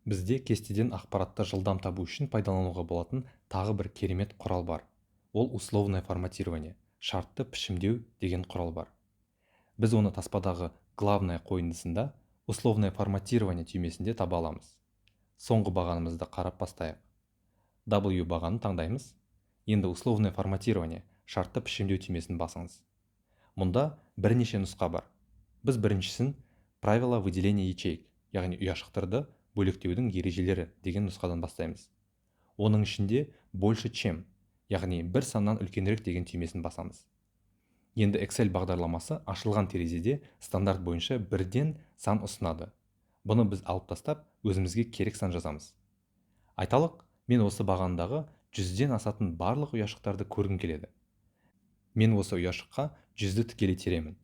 Бізде кестеден ақпаратты жылдам табу үшін пайдалануға болатын тағы бір керемет құрал бар. Ол условное форматирование, шартты пішімдеу деген құрал бар. Біз оны таспадағы главное қойындысында условное форматирование түймесінде таба аламыз. Соңғы бағанымызды қарап бастайық. W бағанын таңдаймыз. Енді условное форматирование, шартты пішімдеу түймесін басыңыз. Мұнда бірнеше нұсқа бар. Біз біріншісін правила выделения ячеек, яғни ұяшықтарды бөліктеудің ережелері деген нұсқадан бастаймыз. Оның ішінде больше чем, яғни бір саннан үлкенірек деген түймесін басамыз. Енді Excel бағдарламасы ашылған терезеде стандарт бойынша бірден сан ұсынады. Бұны біз алып тастап, өзімізге керек сан жазамыз. Айталық, мен осы бағандағы 100-ден асатын барлық ұяшықтарды көргім келеді. Мен осы ұяшыққа 100-ді тікелей теремін.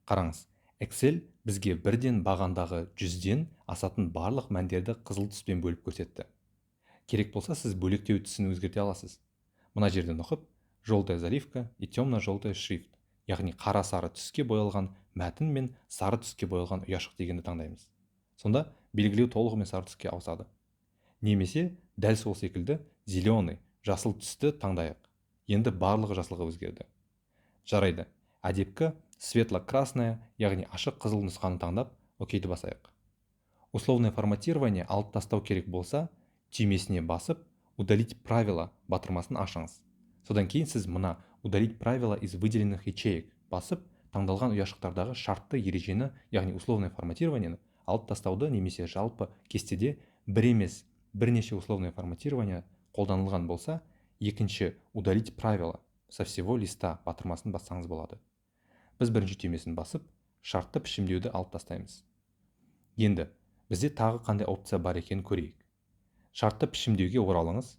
Қараңыз, Excel бізге бірден бағандағы 100-ден асатын барлық мәндерді қызыл түспен бөліп көрсетті. Керек болса, сіз бөліктеу түсін өзгерте аласыз. Мына жерден оқып, желтая заливка и темно-желтый шрифт, яғни қара-сары түске боялған мәтін мен сары түске боялған ұяшық дегенді таңдаймыз. Сонда белгілеу толығымен сары түске ауысады. Немесе дәл сол секілді зеленый, жасыл түсті таңдайық. Енді барлығы жасылға өзгерді. Жарайды, әдепкі светло-красная, яғни ашық қызыл нұсқаны таңдап, окейді басайық. Условное форматирование алып тастау керек болса, түймесіне басып, удалить правила батырмасын ашыңыз. Содан кейін сіз мына удалить правила из выделенных ячеек басып, таңдалған ұяшықтардағы шартты ережені, яғни условное форматированиені алып тастауды немесе жалпы кестеде бір емес, бірнеше условное форматирование қолданылған болса, екінші удалить правила со всего листа батырмасын бассаңыз болады. Біз бірінші түймесін басып, шартты пішімдеуді алып тастаймыз. Енді бізде тағы қандай опция бар екенін көрейік. Шартты пішімдеуге оралыңыз.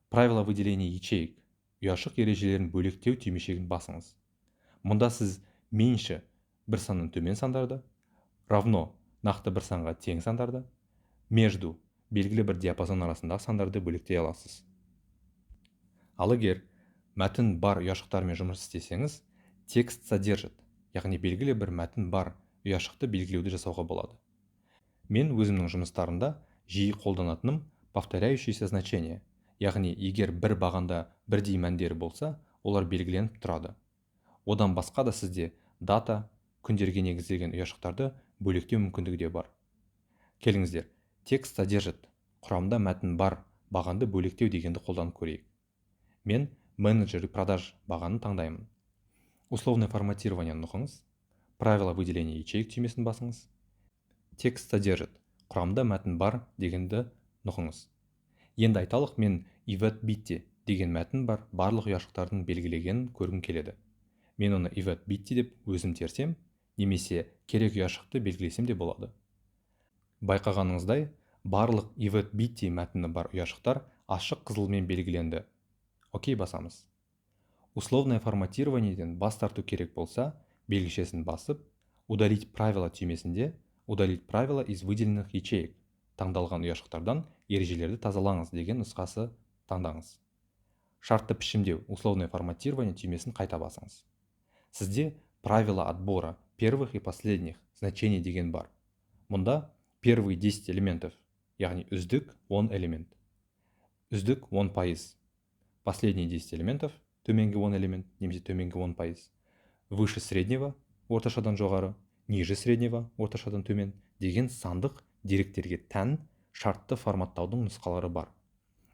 Правила выделения ячеек, ұяшық ережелерін бөлектеу түймешегін басыңыз. Мұнда сіз менші бір саннан төмен сандарды, равно нақты бір санға тең сандарды, между белгілі бір диапазон арасындағы сандарды бөлектей аласыз. Ал егер мәтін бар ұяшықтармен жұмыс істесеңіз, текст содержит, яғни белгілі бір мәтін бар ұяшықты белгілеуді жасауға болады. Мен өзімнің жұмыстарында жиі қолданатыным повторяющиеся значения, яғни егер бір бағанда бірдей мәндері болса, олар белгіленіп тұрады. Одан басқа да сізде дата, күндерге негізделген ұяшықтарды бөлектеу мүмкіндігі де бар. Келіңіздер, текст содержит, құрамында мәтін бар бағанды бөлектеу дегенді қолданып көрейік. Мен менеджер и продаж бағанын таңдаймын. Условное форматирование нұқыңыз, правила выделения ячеек түймесін басыңыз. Текст содержит, құрамда мәтін бар дегенді нұқыңыз. Енді айталық, мен ивет битти деген мәтін бар барлық ұяшықтардың белгілегенін көргім келеді. Мен оны ивет битти деп өзім терсем, немесе керек ұяшықты белгілесем де болады. Байқағаныңыздай, барлық ивет битти мәтіні бар ұяшықтар ашық қызылмен белгіленді. Окей басамыз. Условное форматированиеден бас тарту керек болса, белгішесін басып, удалить правила түймесінде удалить правила из выделенных ячеек, таңдалған ұяшықтардан ережелерді тазалаңыз деген нұсқасы таңдаңыз. Шартты пішімдеу, условное форматирование түймесін қайта басыңыз. Сізде правила отбора первых и последних значений деген бар. Мұнда первые 10 элементов, яғни үздік 10 элемент. Үздік 10%. Последние 10 элементов, төменгі 10 элемент, немесе төменгі 10%. Выше среднего, орташадан жоғары, ниже среднего, орташадан төмен деген сандық деректерге тән шартты форматтаудың нұсқалары бар.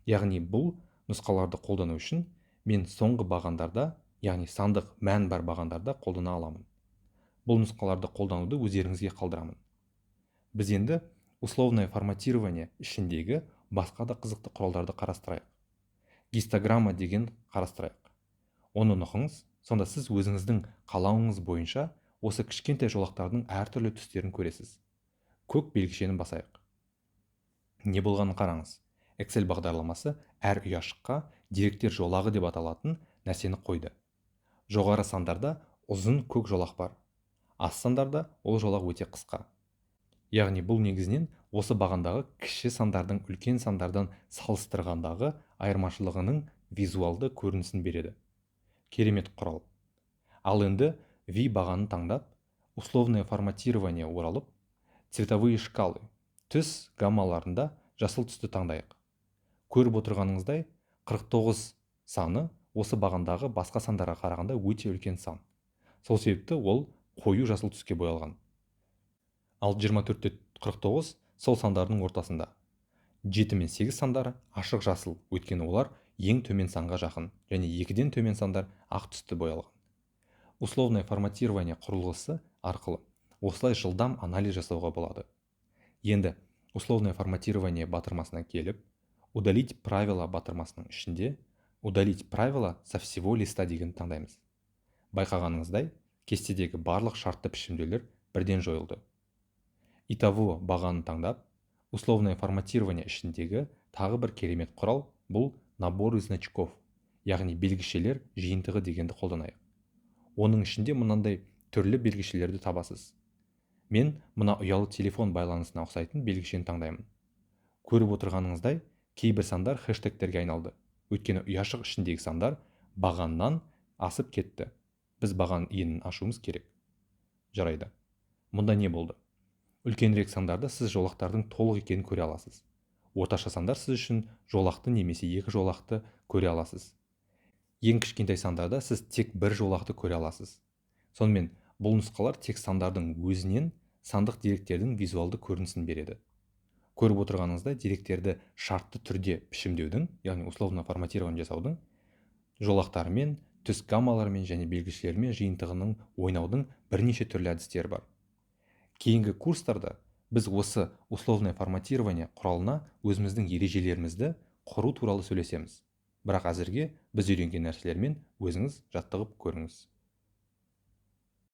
Яғни бұл нұсқаларды қолдану үшін мен соңғы бағандарда, яғни сандық мән бар бағандарда қолдана аламын. Бұл нұсқаларды қолдануды өздеріңізге қалдырамын. Біз енді условное форматирование ішіндегі басқа да қызықты құралдарды қарастырайық. Гистограмма деген қарастырайық. Оны нұқыңыз, сонда сіз өзіңіздің қалауыңыз бойынша осы кішкентай жолақтардың әртүрлі түстерін көресіз. Көк белгішені басайық. Не болғанын қараңыз. Excel бағдарламасы әр ұяшыққа деректер жолағы деп аталатын нәрсені қойды. Жоғары сандарда ұзын көк жолақ бар. Аз сандарда ол жолақ өте қысқа. Яғни бұл негізінен осы бағандағы кіші сандардың үлкен сандардан салыстырғандағы айырмашылығының визуалды көрінісін береді. Керемет құрал. Ал енді V бағанын таңдап, условное форматирование оралып, цветовые шкалы, түс гаммаларында жасыл түсті таңдайық. Көріп отырғаныңыздай 49 саны осы бағандағы басқа сандарға қарағанда өте үлкен сан. Сол себепті ол қою жасыл түске боялған. Ал 24-те 49 сол сандардың ортасында. 7 мен 8 сандары ашық жасыл, өйткені олар ең төмен санға жақын, және 2-ден төмен сандар ақ түсті боялған. Условное форматирование құрылғысы арқылы осылай жылдам анализ жасауға болады. Енді условное форматирование батырмасына келіп, удалить правила батырмасының ішінде удалить правила со всего листа деген таңдаймыз. Байқағаныңыздай, кестедегі барлық шартты пішімдеулер бірден жойылды. Итого бағаны таңдап, условное форматирование ішіндегі тағы бір керемет құрал бұл набор значков, яғни белгішелер жиынтығы дегенді қолданайық. Оның ішінде мынандай түрлі белгішелерді табасыз. Мен мына ұялы телефон байланысына ұқсайтын белгішені таңдаймын. Көріп отырғаныңыздай, кейбір сандар хэштегтерге айналды. Өйткені ұяшық ішіндегі сандар бағаннан асып кетті. Біз баған енін ашуымыз керек. Жарайды. Мұнда не болды? Үлкенірек сандарда сіз жолақтардың толық екенін көре аласыз. Орташа сандар сіз үшін жолақты немесе екі жолақты көре аласыз. Ең кішкентай сандарда сіз тек бір жолақты көре аласыз. Сонымен бұл нұсқалар тек сандардың өзінен сандық деректердің визуалды көрінісін береді. Көріп отырғаныңызда деректерді шартты түрде пішімдеудің, яғни условно форматирование жасаудың, жолақтарымен, түс гаммаларымен және белгішілермен жиынтығының ойнаудың бірнеше түрлі әдістері бар. Кейінгі курстарда біз осы условное форматирование құралына өзіміздің ережелерімізді құру туралы сөйлесеміз. Бірақ әзірге біз үйренген нәрселермен өзіңіз жаттығып көріңіз.